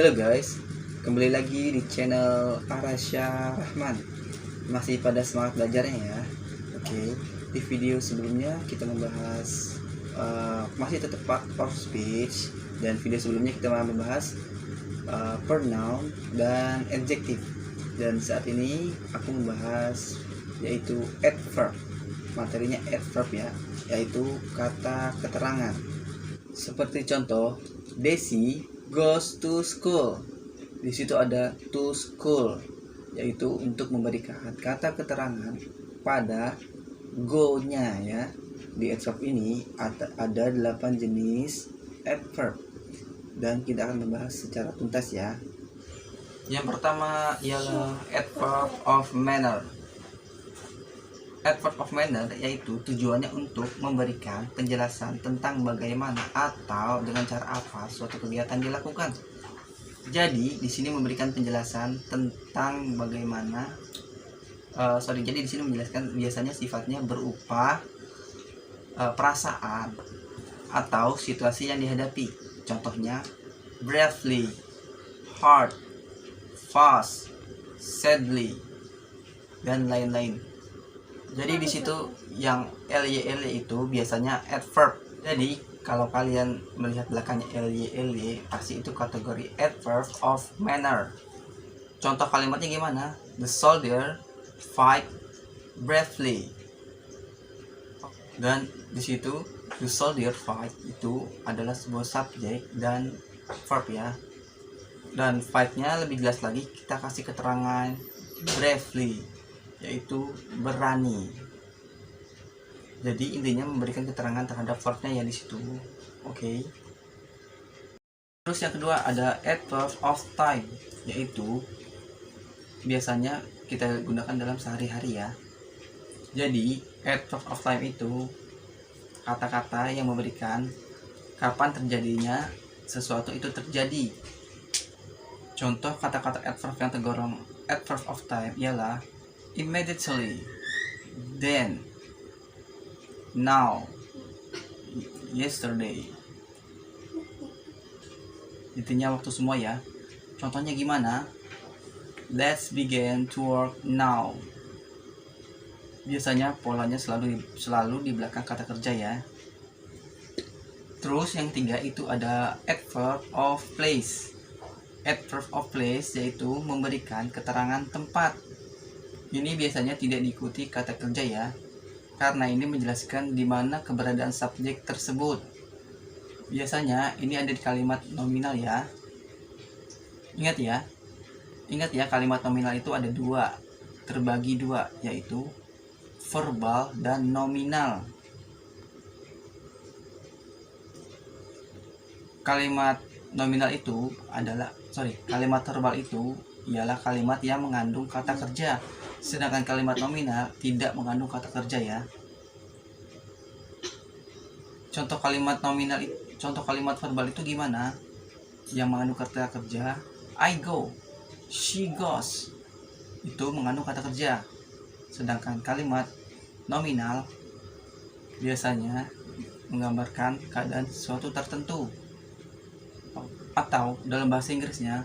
Halo guys, kembali lagi di channel Arasya Rahman. Masih pada semangat belajarnya ya. Oke, di video sebelumnya kita membahas masih tetap part of speech, dan video sebelumnya kita membahas pronoun dan adjective. Dan saat ini aku membahas yaitu adverb. Materinya adverb ya, yaitu kata keterangan. Seperti contoh, Desi goes to school. Di situ ada to school, yaitu untuk memberikan kata keterangan pada go-nya ya. Di adverb ini ada 8 jenis adverb, dan kita akan membahas secara tuntas ya. Yang pertama ialah adverb of manner. Adverb of manner yaitu tujuannya untuk memberikan penjelasan tentang bagaimana atau dengan cara apa suatu kegiatan dilakukan. Jadi di sini memberikan penjelasan tentang bagaimana jadi di sini menjelaskan biasanya sifatnya berupa perasaan atau situasi yang dihadapi. Contohnya bravely, hard, fast, sadly, dan lain-lain. Jadi di situ yang ly itu biasanya adverb. Jadi kalau kalian melihat belakangnya ly pasti itu kategori adverb of manner. Contoh kalimatnya gimana? The soldier fight bravely. Dan di situ the soldier fight itu adalah sebuah subjek dan verb ya. Dan fight-nya lebih jelas lagi kita kasih keterangan bravely, yaitu berani. Jadi intinya memberikan keterangan terhadap verbnya ya di situ. Oke. Terus yang kedua ada adverb of time, yaitu biasanya kita gunakan dalam sehari-hari ya. Jadi adverb of time itu kata-kata yang memberikan kapan terjadinya sesuatu itu terjadi. Contoh kata-kata adverb yang tergolong adverb of time ialah immediately, then, now, yesterday. Intinya waktu semua ya. Contohnya gimana? Let's begin to work now. Biasanya polanya selalu di belakang kata kerja ya. Terus yang ketiga itu ada adverb of place. Adverb of place yaitu memberikan keterangan tempat. Ini biasanya tidak diikuti kata kerja ya, karena ini menjelaskan di mana keberadaan subjek tersebut. Biasanya ini ada di kalimat nominal ya. Ingat ya kalimat nominal itu ada dua, terbagi dua, yaitu verbal dan nominal. Kalimat verbal itu ialah kalimat yang mengandung kata kerja. Sedangkan kalimat nominal tidak mengandung kata kerja ya. Contoh kalimat verbal itu gimana? Yang mengandung kata kerja, I go, she goes. Itu mengandung kata kerja. Sedangkan kalimat nominal biasanya menggambarkan keadaan sesuatu tertentu. Atau dalam bahasa Inggrisnya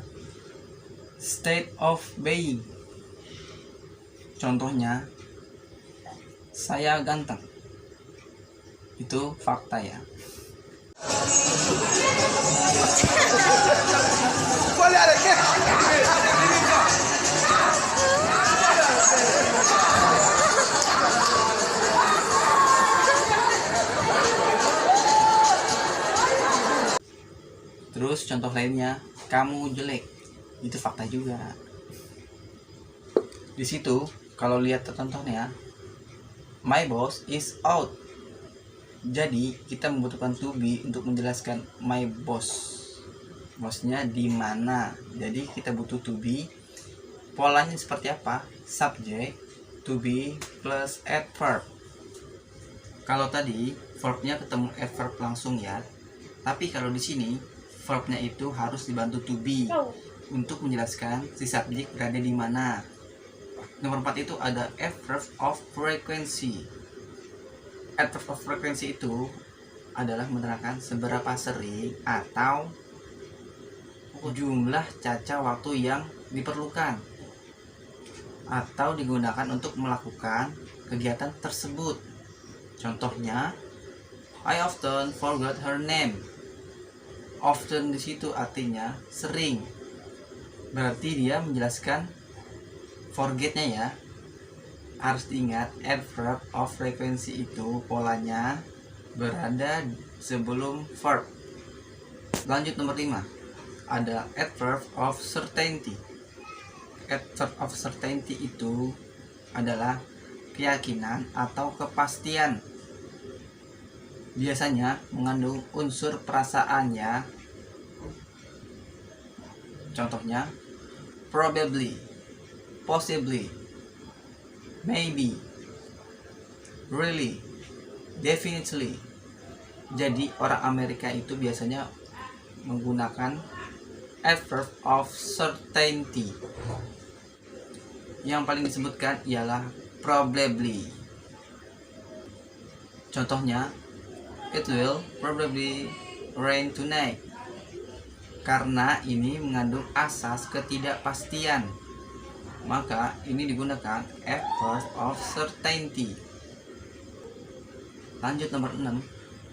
state of being. Contohnya, saya ganteng. Itu fakta ya. Terus contoh lainnya, kamu jelek. Itu fakta juga. Di situ kalau lihat contohnya, my boss is out. Jadi kita membutuhkan to be untuk menjelaskan my boss. Bosnya di mana? Jadi kita butuh to be. Polanya seperti apa? Subject, to be plus adverb. Kalau tadi verbnya ketemu adverb langsung ya. Tapi kalau di sini verbnya itu harus dibantu to be untuk menjelaskan si subjek berada di mana. Nomor 4 itu ada adverb of frequency. Adverb of frequency itu adalah menerangkan seberapa sering atau jumlah caca waktu yang diperlukan atau digunakan untuk melakukan kegiatan tersebut. Contohnya, I often forgot her name. Often di situ artinya sering. Berarti dia menjelaskan forgetnya ya. Harus diingat, adverb of frequency itu polanya berada sebelum verb. Lanjut nomor 5. Ada adverb of certainty. Adverb of certainty itu adalah keyakinan atau kepastian. Biasanya mengandung unsur perasaannya. Contohnya, probably, possibly, maybe, really, definitely. Jadi orang Amerika itu biasanya menggunakan adverb of certainty. Yang paling disebutkan ialah probably. Contohnya, it will probably rain tonight. Karena ini mengandung asas ketidakpastian, maka ini digunakan adverb of certainty. Lanjut nomor 6,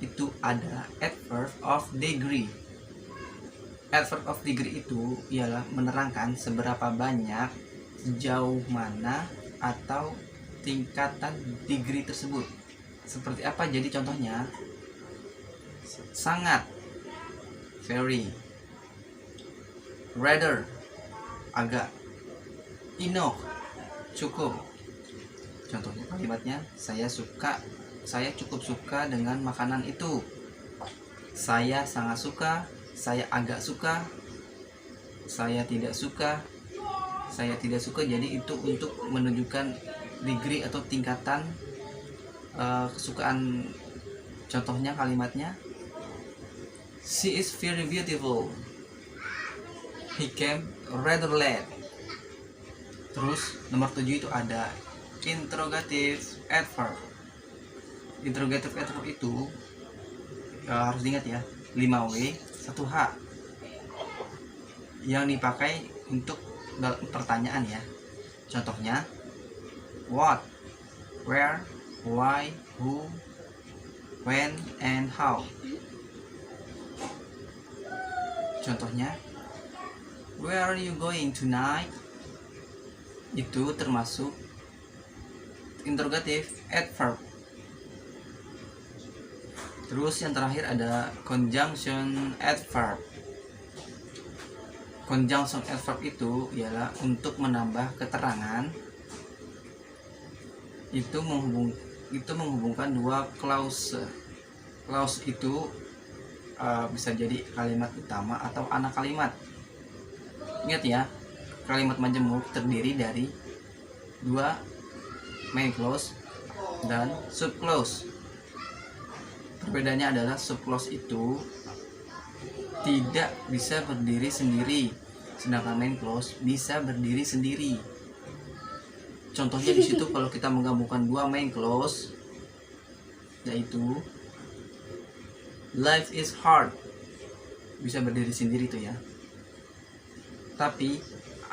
itu ada adverb of degree. Adverb of degree itu ialah menerangkan seberapa banyak, sejauh mana, atau tingkatan degree tersebut. Seperti apa jadi contohnya? Sangat, very, rather, agak, enough, cukup. Contohnya kalimatnya, saya cukup suka dengan makanan itu. Saya sangat suka, saya agak suka, saya tidak suka, saya tidak suka. Jadi itu untuk menunjukkan degree atau tingkatan kesukaan. Contohnya kalimatnya, she is very beautiful, he came rather late. Terus nomor 7 itu ada interrogative adverb. Interrogative adverb itu harus diingat ya, 5W 1H yang dipakai untuk pertanyaan ya. Contohnya, what, where, why, who, when, and how. Contohnya, where are you going tonight? Itu termasuk interrogative adverb. Terus yang terakhir ada conjunction adverb. Conjunction adverb itu ialah untuk menambah keterangan. Itu menghubungkan dua clause. Clause itu bisa jadi kalimat utama atau anak kalimat. Ingat ya, kalimat majemuk terdiri dari dua main clause dan sub clause. Perbedaannya adalah sub clause itu tidak bisa berdiri sendiri, sedangkan main clause bisa berdiri sendiri. Contohnya di situ kalau kita menggabungkan dua main clause, yaitu life is hard, bisa berdiri sendiri tuh ya. Tapi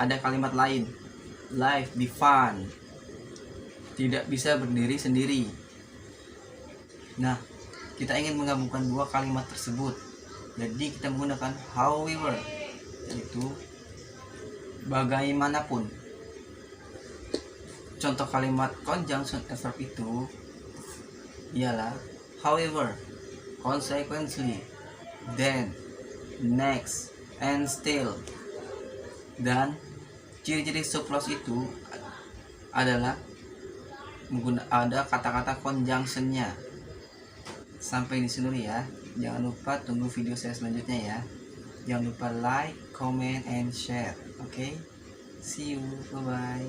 ada kalimat lain, life be fun, tidak bisa berdiri sendiri. Nah, kita ingin menggabungkan dua kalimat tersebut, jadi kita menggunakan however, yaitu bagaimanapun. Contoh kalimat conjunction adverb itu ialah however, consequently, then, next, and still. Dan ciri-ciri sub clause itu adalah ada kata-kata conjunctionnya. Sampai di sini dulu ya. Jangan lupa tunggu video saya selanjutnya ya. Jangan lupa like, comment, and share. Oke? See you. Bye bye.